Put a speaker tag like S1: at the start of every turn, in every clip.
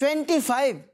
S1: 25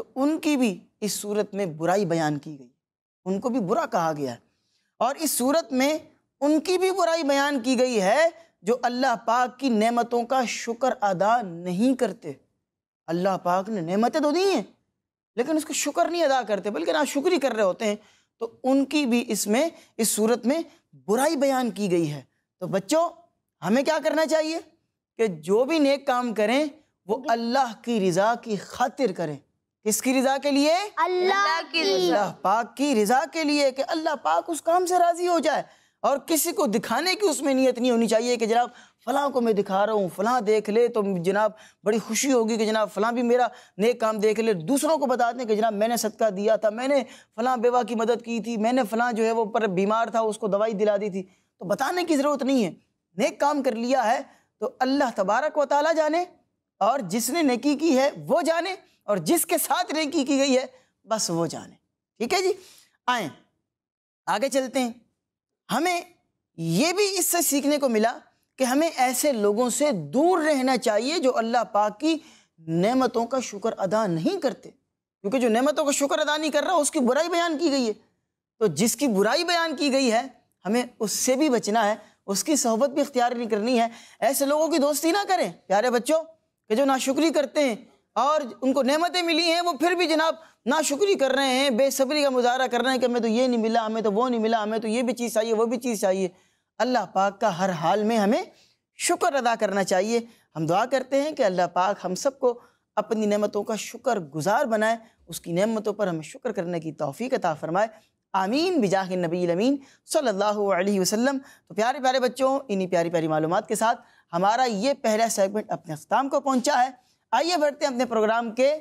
S1: تو ان کی بھی اس صورت میں برائی بیان کی گئی، ان کو بھی برا کہا گیا ہے۔ اور اس صورت میں ان کی بھی برائی بیان کی گئی ہے جو اللہ پاک کی نعمتوں کا شکر ادا نہیں کرتے۔ اللہ پاک نے نعمتیں تو دی ہیں لیکن اس کا شکر نہیں ادا کرتے بلکہ ناشکری کر رہے ہوتے ہیں، تو ان کی بھی اس صورت میں برائی بیان کی گئی ہے۔ تو بچوں ہمیں کیا کرنا چاہیے کہ جو بھی نیک کام کریں وہ اللہ کی رضا کی خاطر کریں۔ کس کی رضا کے لیے؟
S2: اللہ کی
S1: اللہ پاک کی رضا کے لیے، کہ اللہ پاک اس کام سے راضی ہو جائے۔ اور کسی کو دکھانے کی اس میں نیت نہیں ہونی چاہیے کہ جناب فلاں کو میں دکھا رہا ہوں، فلاں دیکھ لے تو جناب بڑی خوشی ہوگی کہ جناب فلاں بھی میرا نیک کام دیکھ لے، دوسروں کو بتا دیں کہ جناب میں نے صدقہ دیا تھا، میں نے فلاں بیوہ کی مدد کی تھی، میں نے فلاں جو ہے وہ پر بیمار تھا اس کو دوائی دلا دی تھی۔ تو بتانے کی ضرورت نہیں ہے، نیک کام کر لیا ہے تو اللہ تبارک و تعالیٰ جانے، اور جس نے نیکی کی ہے وہ جانے، اور جس کے ساتھ نیکی کی گئی ہے بس وہ جانے۔ ٹھیک ہے جی، آئیں آگے چلتے ہیں۔ ہمیں یہ بھی اس سے سیکھنے کو ملا کہ ہمیں ایسے لوگوں سے دور رہنا چاہیے جو اللہ پاک کی نعمتوں کا شکر ادا نہیں کرتے، کیونکہ جو نعمتوں کا شکر ادا نہیں کر رہا اس کی برائی بیان کی گئی ہے۔ تو جس کی برائی بیان کی گئی ہے ہمیں اس سے بھی بچنا ہے، اس کی صحبت بھی اختیار نہیں کرنی ہے۔ ایسے لوگوں کی دوستی نہ کریں پیارے بچوں کہ جو ناشکری کرتے ہیں اور ان کو نعمتیں ملی ہیں وہ پھر بھی جناب ناشکری کر رہے ہیں، بے صبری کا مظاہرہ کر رہے ہیں کہ ہمیں تو یہ نہیں ملا، ہمیں تو وہ نہیں ملا، ہمیں تو یہ بھی چیز چاہیے وہ بھی چیز چاہیے۔ اللہ پاک کا ہر حال میں ہمیں شکر ادا کرنا چاہیے۔ ہم دعا کرتے ہیں کہ اللہ پاک ہم سب کو اپنی نعمتوں کا شکر گزار بنائے، اس کی نعمتوں پر ہمیں شکر کرنے کی توفیق عطا فرمائے، آمین بجاہ النبی الامین صلی اللہ علیہ وسلم۔ تو پیارے پیارے بچوں، انہی پیاری پیاری معلومات کے ساتھ ہمارا یہ پہلا سیگمنٹ اپنے اختتام کو پہنچا ہے۔ آئیے بڑھتے ہیں اپنے پروگرام کے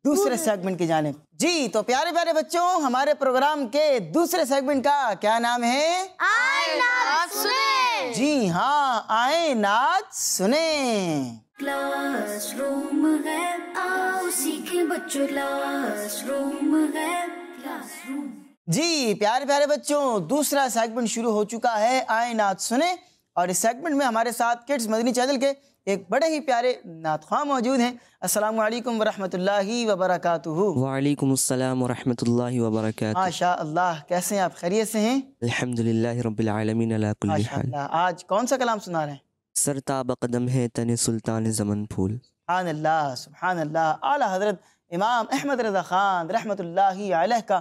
S1: دوسرے سیگمنٹ کی جانب۔ جی تو پیارے پیارے بچوں، ہمارے پروگرام کے دوسرے سیگمنٹ کا کیا نام ہے؟
S2: آئیں نعت سنیں۔
S1: جی ہاں، آئیں نعت سنیں۔
S3: کلاس روم ہے، آؤ سیکھیں بچوں، کلاس روم ہے، کلاس روم۔
S1: جی پیارے پیارے بچوں، دوسرا سیگمنٹ شروع ہو چکا ہے، آئیں نعت سنیں، اور اس سیگمنٹ میں ہمارے ساتھ کڈز مدنی چینل کے ایک بڑے ہی پیارے نعت خواہ موجود ہیں۔ السلام علیکم ورحمۃ اللہ وبرکاتہ۔
S4: وعلیکم السلام ورحمۃ اللہ وبرکاتہ۔
S1: ماشاء اللہ، کیسے ہیں آپ؟ خیریت سے ہیں؟
S4: الحمدللہ رب العالمین علی کل
S1: ماشاء
S4: حال۔
S1: اللہ، آج کون سا کلام سنا رہے ہیں؟
S4: سر تاب قدم ہے تن سلطان زمن پھول۔
S1: سبحان اللہ سبحان اللہ، اعلیٰ حضرت امام احمد رضا خان رحمۃ اللہ علیہ کا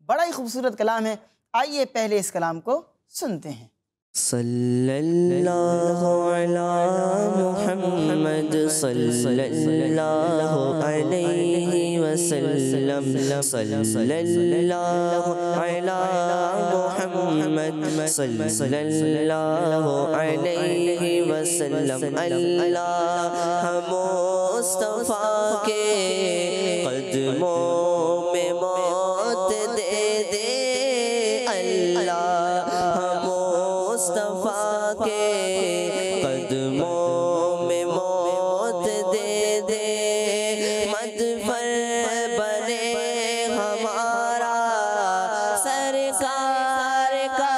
S1: بڑا ہی خوبصورت کلام ہے۔ آئیے پہلے اس کلام کو سنتے ہیں۔
S4: صلی اللہ علی محمد صلی اللہ علیہ وسلم، صلی اللہ علی محمد صلی اللہ علیہ وسلم۔ اللہ مصطفیٰ کے قدموں میں موت دے دے، اللہ مصطفیٰ کے قدموں میں موت دے دے، مدفن بنے ہمارا سرکار کا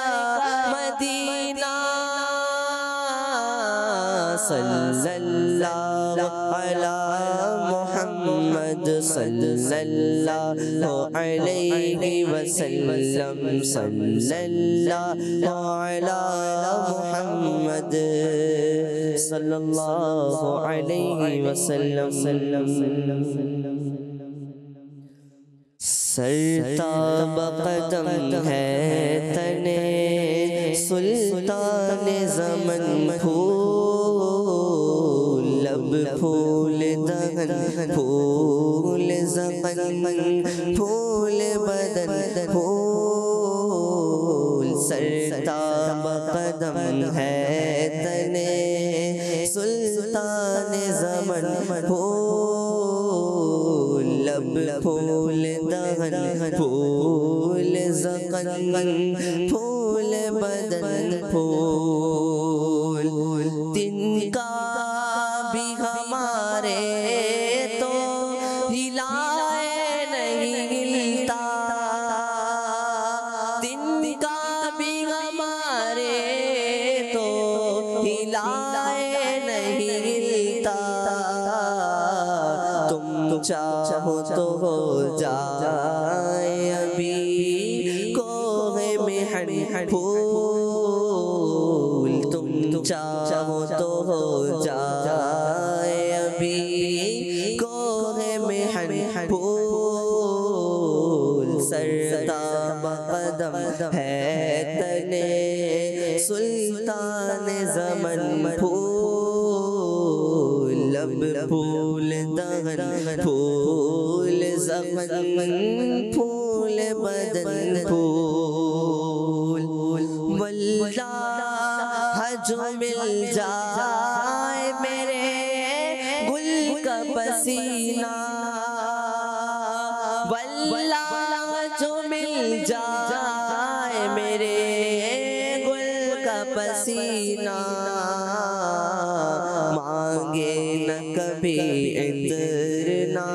S4: مدینہ، صلی اللہ علی محمد صلی اللہ علیہ وسلم، صلی اللہ علی محمد صلی اللہ علیہ وسلم۔ سرتاب قدم ہے تنے سلطان زمن پھول، لب پھول دہن پھول زمن پھول بدن پھول، سرتاب قدم ہے تنے سلطان زمن پھول، لب پھول دہن پھول زمن پھول بدن پھول، تن کا بھی ہمارے تو ہلائے نہیں ہلتا، تن کا بھی ہمارے تو ہلائے نہیں ہلتا، تم چاہو تو ہو جائے ابھی کوہ محن پھول تم چاہو تو ہو جائے ابھی کوہ محن پھول سرتاب قدم ہے تنے سلطان زمن پھول لب پھول دہن پھول زمن پھول بدن پھول واللہ جو مل جائے میرے گل کا پسینہ واللہ جو مل جائے میرے گل کا پسینہ مانگے نہ کبھی عطر نہ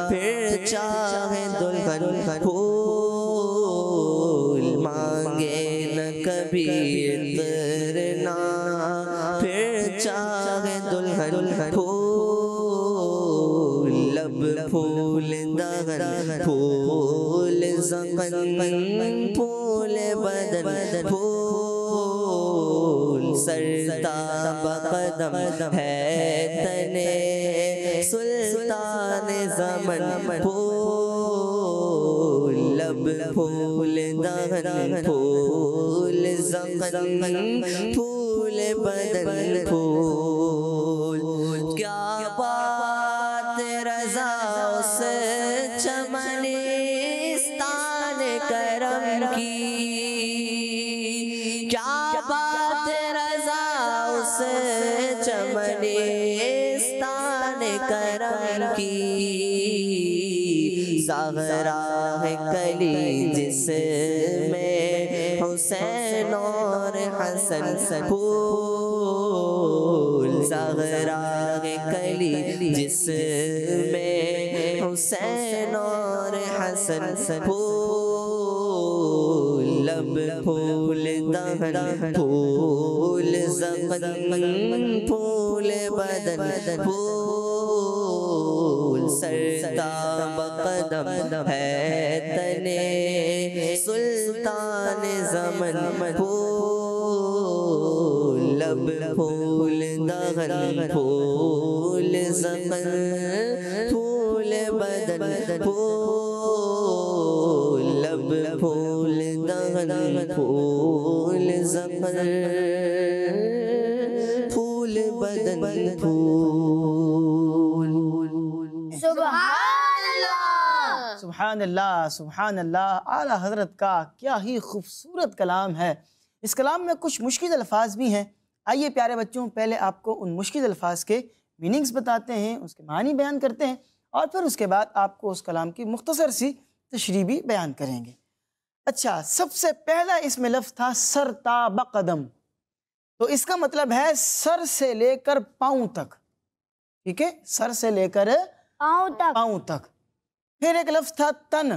S4: پھر چاہے دلہن پھول مانگے نہ کبھی عطر نہ پھر چاہے دلہن پھول لب پھول دہن پھول زمن پھول بدن پھول سرتاب قدم ہے تنے سلطان زمن پھول لب پھول دہن پھول زمن پھول بدن پھول کیا بات رضا اس چمنستان کرم کی کیا بات رضا اس چمنستان کرم کی زہرا ہے کلی جس میں حسین اور حسن پھول زہرا ہے کلی جس میں حسین اور حسن پھول لب پھول دہن پھول زمن پھول بدن پھول سرتاب قدم ہے تنے سلطان زمن پھول لب پھول دہن پھول زمن پھول بدن پھول لب پھول دہن پھول زمن پھول بدن پھول
S2: سبحان اللہ
S1: سبحان اللہ سبحان اللہ، اعلیٰ حضرت کا کیا ہی خوبصورت کلام ہے۔ اس کلام میں کچھ مشکل الفاظ بھی ہیں، آئیے پیارے بچوں پہلے آپ کو ان مشکل الفاظ کے میننگز بتاتے ہیں، اس کے معنی بیان کرتے ہیں، اور پھر اس کے بعد آپ کو اس کلام کی مختصر سی تشریح بھی بیان کریں گے۔ اچھا، سب سے پہلا اس میں لفظ تھا سرتاب قدم، تو اس کا مطلب ہے سر سے لے کر پاؤں تک، ٹھیک ہے، سر سے لے کر پاؤں تک۔ پھر ایک لفظ تھا تن،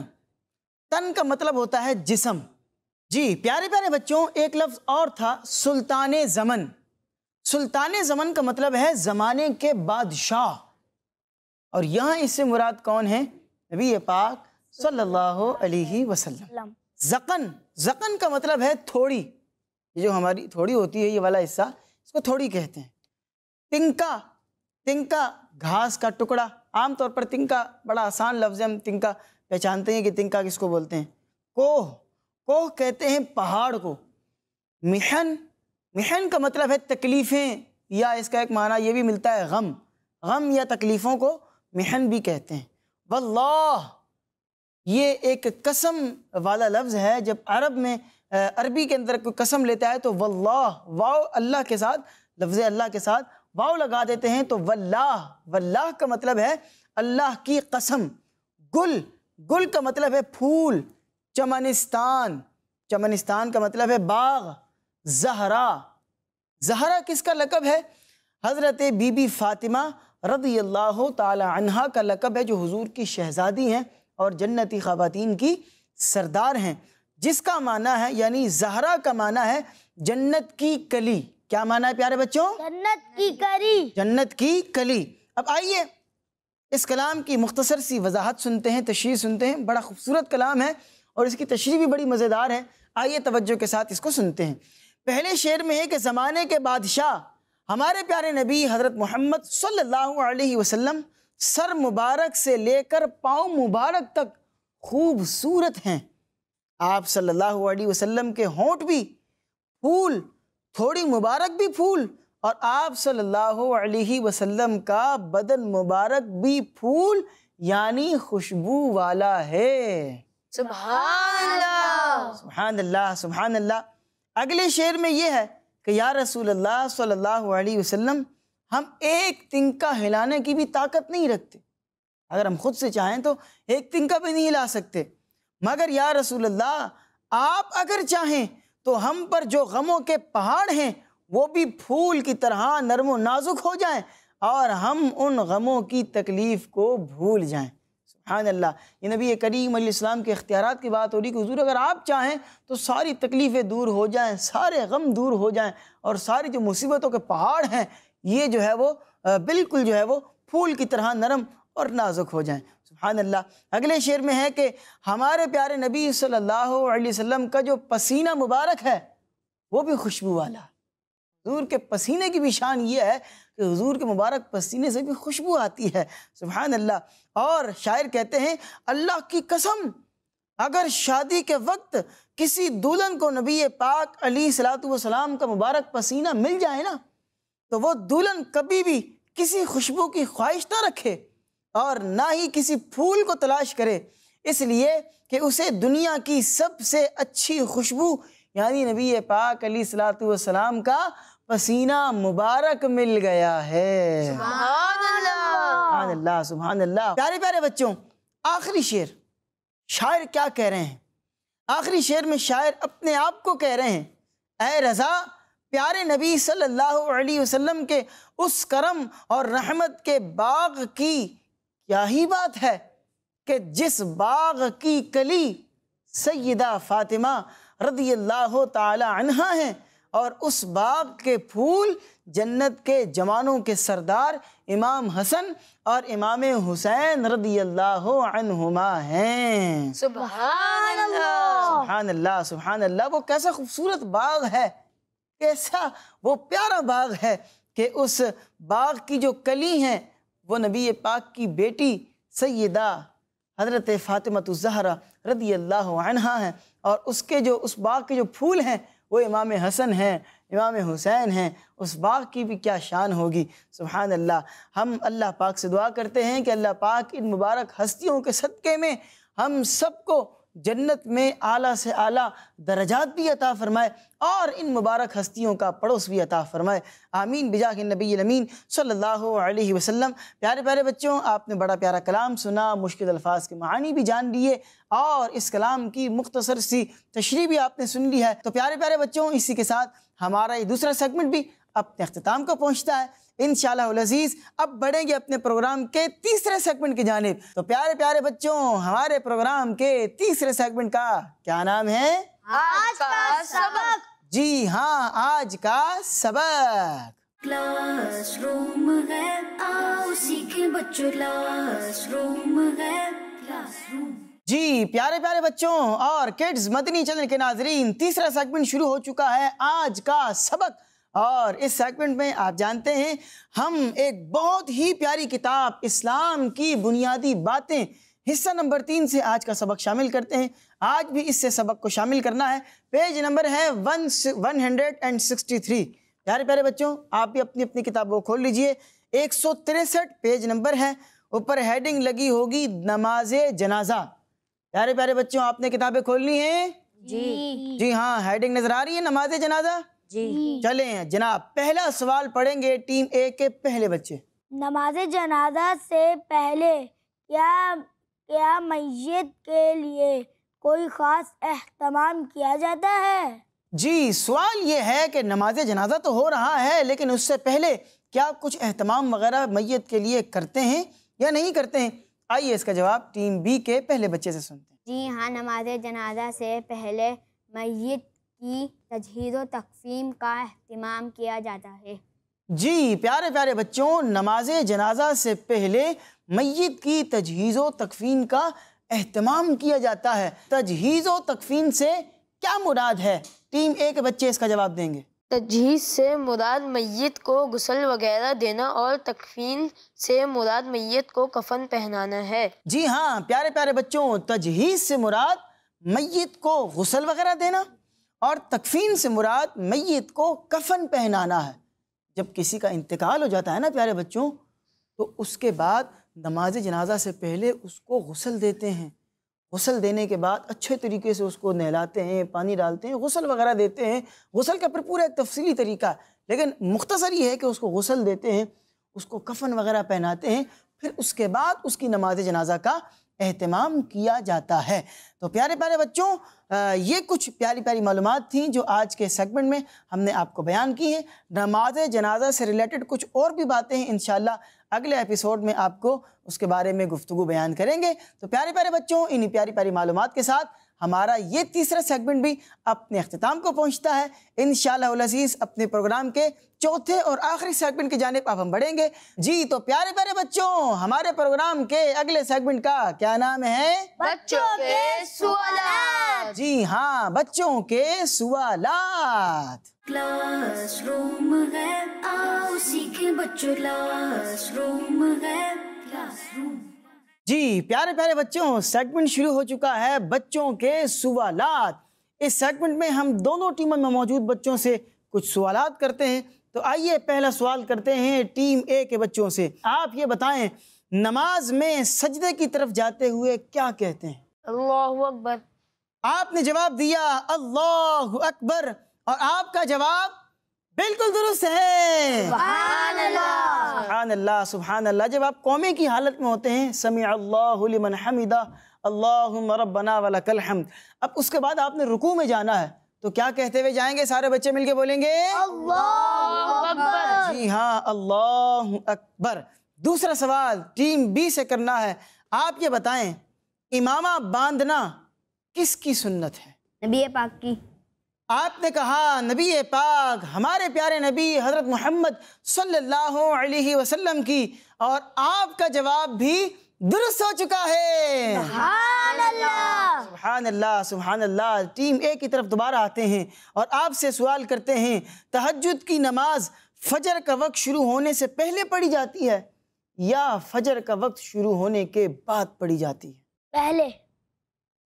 S1: تن کا مطلب ہوتا ہے جسم۔ جی پیارے پیارے بچوں، ایک لفظ اور تھا سلطان زمن۔ سلطان زمن کا مطلب ہے زمانے کے بادشاہ، اور یہاں اس سے مراد کون ہے؟ نبی پاک صلی اللہ علیہ وسلم۔ زقن، زقن کا مطلب ہے تھوڑی، یہ جو ہماری تھوڑی ہوتی ہے یہ والا حصہ، اس کو تھوڑی کہتے ہیں۔ تنکا، تنکا گھاس کا ٹکڑا، عام طور پر تنکا بڑا آسان لفظ ہے، ہم تنکا پہچانتے ہیں کہ تنکا کس کو بولتے ہیں۔ کوہ، کوہ کہتے ہیں پہاڑ کو۔ محن، محن کا مطلب ہے تکلیفیں، یا اس کا ایک معنی یہ بھی ملتا ہے غم، غم یا تکلیفوں کو محن بھی کہتے ہیں۔ واللہ، یہ ایک قسم والا لفظ ہے، جب عرب میں عربی کے اندر کوئی قسم لیتا ہے تو واللہ، واو اللہ کے ساتھ، لفظ اللہ کے ساتھ واو لگا دیتے ہیں تو واللہ، واللہ کا مطلب ہے اللہ کی قسم۔ گل، گل کا مطلب ہے پھول۔ چمنستان، چمنستان کا مطلب ہے باغ۔ زہرا، زہرا کس کا لقب ہے؟ حضرت بی بی فاطمہ رضی اللہ تعالی عنہا کا لقب ہے، جو حضور کی شہزادی ہیں اور جنتی خواتین کی سردار ہیں، جس کا معنی ہے، یعنی زہرا کا معنی ہے جنت کی کلی۔ کیا معنی ہے پیارے بچوں؟
S2: جنت کی کلی۔
S1: جنت کی کلی۔ اب آئیے اس کلام کی مختصر سی وضاحت سنتے ہیں، تشریح سنتے ہیں۔ بڑا خوبصورت کلام ہے اور اس کی تشریح بھی بڑی مزیدار ہے۔ آئیے توجہ کے ساتھ اس کو سنتے ہیں۔ پہلے شعر میں ہے کہ زمانے کے بادشاہ ہمارے پیارے نبی حضرت محمد صلی اللہ علیہ وسلم سر مبارک سے لے کر پاؤں مبارک تک خوبصورت ہیں۔ آپ صلی اللہ علیہ وسلم کے ہونٹ بھی پھول، تھوڑی مبارک بھی پھول، اور آپ صلی اللہ علیہ وسلم کا بدن مبارک بھی پھول یعنی خوشبو والا ہے۔
S2: سبحان اللہ،
S1: سبحان اللہ، سبحان اللہ۔ اگلے شعر میں یہ ہے کہ یا رسول اللہ صلی اللہ علیہ وسلم ہم ایک تنکا ہلانے کی بھی طاقت نہیں رکھتے، اگر ہم خود سے چاہیں تو ایک تنکا بھی نہیں ہلا سکتے، مگر یا رسول اللہ آپ اگر چاہیں تو ہم پر جو غموں کے پہاڑ ہیں وہ بھی پھول کی طرح نرم و نازک ہو جائیں اور ہم ان غموں کی تکلیف کو بھول جائیں۔ سبحان اللہ۔ یہ نبی کریم علیہ السلام کے اختیارات کی بات ہو رہی کہ حضور اگر آپ چاہیں تو ساری تکلیفیں دور ہو جائیں، سارے غم دور ہو جائیں اور ساری جو مصیبتوں کے پہاڑ ہیں یہ جو ہے وہ بالکل جو ہے وہ پھول کی طرح نرم اور نازک ہو جائیں۔ سبحان اللہ۔ اگلے شعر میں ہے کہ ہمارے پیارے نبی صلی اللہ علیہ وسلم کا جو پسینہ مبارک ہے وہ بھی خوشبو والا ہے۔ حضور کے پسینے کی بھی شان یہ ہے کہ حضور کے مبارک پسینے سے بھی خوشبو آتی ہے۔ سبحان اللہ۔ اور شاعر کہتے ہیں اللہ کی قسم اگر شادی کے وقت کسی دلہن کو نبی پاک علیہ الصلوۃ والسلام کا مبارک پسینہ مل جائے نا تو وہ دلہن کبھی بھی کسی خوشبو کی خواہش نہ رکھے اور نہ ہی کسی پھول کو تلاش کرے، اس لیے کہ اسے دنیا کی سب سے اچھی خوشبو یعنی نبی پاک علیہ الصلوۃ والسلام کا پسینہ مبارک مل گیا ہے۔
S2: سبحان اللہ،
S1: سبحان اللہ، سبحان اللہ۔ پیارے پیارے بچوں، آخری شعر شاعر کیا کہہ رہے ہیں؟ آخری شعر میں شاعر اپنے آپ کو کہہ رہے ہیں اے رضا پیارے نبی صلی اللہ علیہ وسلم کے اس کرم اور رحمت کے باغ کی کیا ہی بات ہے کہ جس باغ کی کلی سیدہ فاطمہ رضی اللہ تعالی عنہا ہیں اور اس باغ کے پھول جنت کے جوانوں کے سردار امام حسن اور امام حسین رضی اللہ عنہما ہیں۔
S2: سبحان اللہ،
S1: سبحان اللہ، سبحان اللہ۔ وہ کیسا خوبصورت باغ ہے، کیسا وہ پیارا باغ ہے کہ اس باغ کی جو کلی ہیں وہ نبی پاک کی بیٹی سیدہ حضرت فاطمہ الزہرا رضی اللہ عنہا ہیں، اور اس باغ کے جو پھول ہیں وہ امام حسن ہیں، امام حسین ہیں۔ اس باغ کی بھی کیا شان ہوگی۔ سبحان اللہ۔ ہم اللہ پاک سے دعا کرتے ہیں کہ اللہ پاک ان مبارک ہستیوں کے صدقے میں ہم سب کو جنت میں اعلیٰ سے اعلیٰ درجات بھی عطا فرمائے اور ان مبارک ہستیوں کا پڑوس بھی عطا فرمائے۔ آمین بجاہ النبی الامین صلی اللہ علیہ وسلم۔ پیارے پیارے بچوں، آپ نے بڑا پیارا کلام سنا، مشکل الفاظ کے معانی بھی جان لیے اور اس کلام کی مختصر سی تشریح بھی آپ نے سن لی ہے۔ تو پیارے پیارے بچوں، اسی کے ساتھ ہمارا یہ دوسرا سیگمنٹ بھی اپنے اختتام کو پہنچتا ہے۔ انشاءاللہ العزیز اب بڑھیں گے اپنے پروگرام کے تیسرے سیگمنٹ کی جانب۔ تو پیارے پیارے بچوں، ہمارے پروگرام کے تیسرے سیگمنٹ کا کیا نام ہے؟
S2: آج کا سبق۔
S1: جی ہاں، آج کا سبق۔
S3: کلاس روم ہے، آؤ سیکھیں بچوں، کلاس روم ہے، کلاس روم۔
S1: جی پیارے پیارے بچوں اور کڈز مدنی چینل کے ناظرین، تیسرا سیگمنٹ شروع ہو چکا ہے، آج کا سبق۔ اور اس سیگمنٹ میں آپ جانتے ہیں ہم ایک بہت ہی پیاری کتاب اسلام کی بنیادی باتیں حصہ نمبر 3 سے آج کا سبق شامل کرتے ہیں۔ آج بھی اس سے سبق کو شامل کرنا ہے۔ پیج نمبر ہے 163۔ پیارے پیارے بچوں، آپ بھی اپنی اپنی کتاب کو کھول لیجئے۔ 163 پیج نمبر ہے، اوپر ہیڈنگ لگی ہوگی نماز جنازہ۔ پیارے پیارے بچوں، آپ نے کتابیں کھول لی ہیں؟ جی ہاں، ہیڈنگ نظر آ رہی ہے نماز جنازہ؟
S2: جی
S1: چلیں جناب، پہلا سوال پڑھیں گے ٹیم اے کے پہلے بچے۔
S2: نماز جنازہ سے پہلے کیا میت کے لیے کوئی خاص اہتمام کیا جاتا ہے؟
S1: جی، سوال یہ ہے کہ نماز جنازہ تو ہو رہا ہے لیکن اس سے پہلے کیا کچھ اہتمام وغیرہ میت کے لیے کرتے ہیں یا نہیں کرتے ہیں؟ آئیے اس کا جواب ٹیم بی کے پہلے بچے سے سنتے ہیں۔
S5: جی ہاں، نماز جنازہ سے پہلے میت کی تجہیز و تقسیم کا اہتمام کیا جاتا ہے۔
S1: جی پیارے پیارے بچوں، نماز جنازہ سے پہلے میت کی تجہیز و تکفین کا اہتمام کیا جاتا ہے۔ تجہیز و تکفین سے کیا مراد ہے؟ ٹیم اے کے بچے اس کا جواب دیں گے۔
S6: تجہیز سے مراد میت کو غسل وغیرہ دینا اور تکفین سے مراد میت کو کفن پہنانا ہے۔
S1: جی ہاں پیارے پیارے بچوں، تجہیز سے مراد میت کو غسل وغیرہ دینا اور تکفین سے مراد میت کو کفن پہنانا ہے۔ جب کسی کا انتقال ہو جاتا ہے نا پیارے بچوں، تو اس کے بعد نماز جنازہ سے پہلے اس کو غسل دیتے ہیں۔ غسل دینے کے بعد اچھے طریقے سے اس کو نہلاتے ہیں، پانی ڈالتے ہیں، غسل وغیرہ دیتے ہیں۔ غسل کا پھر پورا ایک تفصیلی طریقہ ہے، لیکن مختصر یہ ہے کہ اس کو غسل دیتے ہیں، اس کو کفن وغیرہ پہناتے ہیں، پھر اس کے بعد اس کی نماز جنازہ کا اہتمام کیا جاتا ہے۔ تو پیارے پیارے بچوں، یہ کچھ پیاری پیاری معلومات تھیں جو آج کے سیگمنٹ میں ہم نے آپ کو بیان کی ہیں۔ نماز جنازہ سے ریلیٹڈ کچھ اور بھی باتیں ہیں، انشاءاللہ اگلے ایپیسوڈ میں آپ کو اس کے بارے میں گفتگو بیان کریں گے۔ تو پیارے پیارے بچوں، انہی پیاری پیاری معلومات کے ساتھ ہمارا یہ تیسرا سیگمنٹ بھی اپنے اختتام کو پہنچتا ہے۔ انشاءاللہ العزیز اپنے پروگرام کے چوتھے اور آخری سیگمنٹ کی جانب اب ہم بڑھیں گے۔ جی تو پیارے پیارے بچوں، ہمارے پروگرام کے اگلے سیگمنٹ کا کیا نام ہے؟
S6: بچوں کے سوالات۔
S1: جی ہاں، بچوں کے سوالات۔
S3: کلاس روم ہے، آؤ سیکھیں بچوں، کلاس روم ہے، کلاس روم۔
S1: جی پیارے پیارے بچوں، سیگمنٹ شروع ہو چکا ہے بچوں کے سوالات۔ اس سیگمنٹ میں ہم دونوں ٹیموں میں موجود بچوں سے کچھ سوالات کرتے ہیں۔ تو آئیے پہلا سوال کرتے ہیں ٹیم اے کے بچوں سے۔ آپ یہ بتائیں، نماز میں سجدے کی طرف جاتے ہوئے کیا کہتے ہیں؟
S6: اللہ اکبر۔
S1: آپ نے جواب دیا اللہ اکبر، اور آپ کا جواب بالکل درست ہے۔
S6: سبحان اللہ۔
S1: سبحان اللہ سبحان اللہ۔ جب آپ قومے کی حالت میں ہوتے ہیں، سمع اللہ لمن حمدہ، اللہم ربنا ولک الحمد، اب اس کے بعد آپ نے رکوع میں جانا ہے، تو کیا کہتے ہوئے جائیں گے؟ سارے بچے مل کے بولیں گے
S6: اللہ اکبر۔
S1: جی ہاں، اللہ اکبر۔ دوسرا سوال ٹیم بی سے کرنا ہے۔ آپ یہ بتائیں، امامہ باندھنا کس کی سنت ہے؟
S5: نبی پاک کی۔
S1: آپ نے کہا نبی پاک، ہمارے پیارے نبی حضرت محمد صلی اللہ علیہ وسلم کی، اور آپ کا جواب بھی درست ہو چکا ہے۔
S2: سبحان اللہ۔
S1: سبحان اللہ سبحان اللہ۔ ٹیم اے کی طرف دوبارہ آتے ہیں اور آپ سے سوال کرتے ہیں، تہجد کی نماز فجر کا وقت شروع ہونے سے پہلے پڑھی جاتی ہے یا فجر کا وقت شروع ہونے کے بعد پڑھی جاتی ہے؟
S2: پہلے۔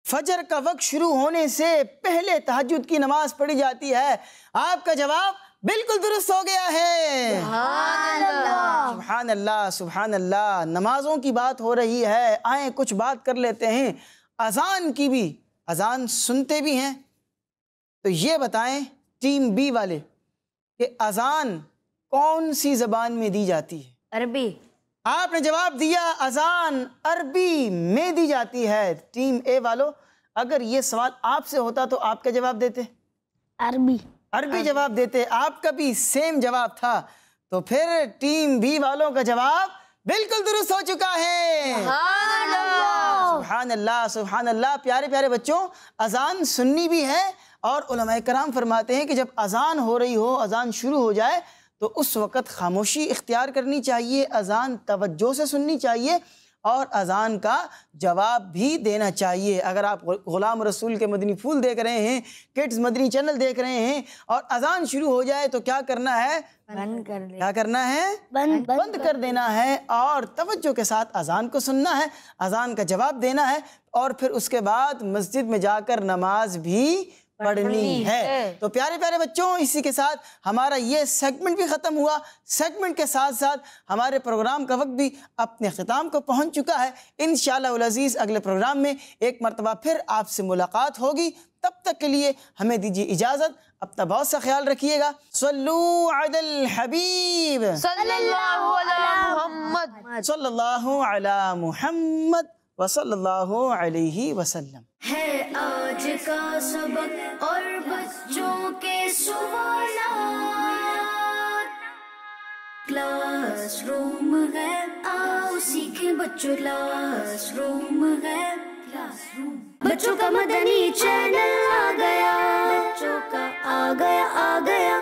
S1: فجر کا وقت شروع ہونے سے پہلے تہجد کی نماز پڑھی جاتی ہے۔ آپ کا جواب بالکل درست ہو گیا ہے۔
S6: سبحان اللہ۔
S1: سبحان اللہ سبحان اللہ۔ نمازوں کی بات ہو رہی ہے، آئیں کچھ بات کر لیتے ہیں اذان کی بھی۔ اذان سنتے بھی ہیں، تو یہ بتائیں ٹیم بی والے کہ اذان کون سی زبان میں دی جاتی ہے؟
S5: عربی۔
S1: آپ نے جواب دیا اذان عربی میں دی جاتی ہے۔ ٹیم اے والو، اگر یہ سوال آپ سے ہوتا تو آپ کا جواب دیتے؟
S2: عربی۔
S1: عربی جواب دیتے۔ آپ کا بھی سیم جواب تھا، تو پھر ٹیم بی والوں کا جواب بالکل درست ہو چکا ہے۔ سبحان اللہ سبحان اللہ۔ پیارے پیارے بچوں، اذان سننی بھی ہے، اور علماء کرام فرماتے ہیں کہ جب اذان ہو رہی ہو، اذان شروع ہو جائے، تو اس وقت خاموشی اختیار کرنی چاہیے، اذان توجہ سے سننی چاہیے، اور اذان کا جواب بھی دینا چاہیے۔ اگر آپ غلام رسول کے مدنی پھول دیکھ رہے ہیں، کڈز مدنی چینل دیکھ رہے ہیں، اور اذان شروع ہو جائے تو کیا کرنا ہے؟
S5: بند کر دے۔
S1: کیا کرنا ہے؟ بند کر دینا ہے، اور توجہ کے ساتھ اذان کو سننا ہے، اذان کا جواب دینا ہے، اور پھر اس کے بعد مسجد میں جا کر نماز بھی پڑھنی ہے۔ تو پیارے پیارے بچوں، اسی کے ساتھ ہمارا یہ سیگمنٹ بھی ختم ہوا۔ سیگمنٹ کے ساتھ ساتھ ہمارے پروگرام کا وقت بھی اپنے اختتام کو پہنچ چکا ہے۔ انشاءاللہ العزیز اگلے پروگرام میں ایک مرتبہ پھر آپ سے ملاقات ہوگی۔ تب تک کے لیے ہمیں دیجیے اجازت، اپنا بہت سا خیال رکھیے گا۔ صلو علی الحبیب
S6: صلی اللہ علی محمد۔
S1: صلی اللہ علی محمد وصلی اللہ علیہ وسلم۔
S3: ہے آج کا سبق اور بچوں کے سوالات، کلاس روم ہے، آؤ سیکھیں بچوں، کلاس روم ہے، کلاس روم۔ بچوں کا مدنی چینل آ گیا، بچوں کا آ گیا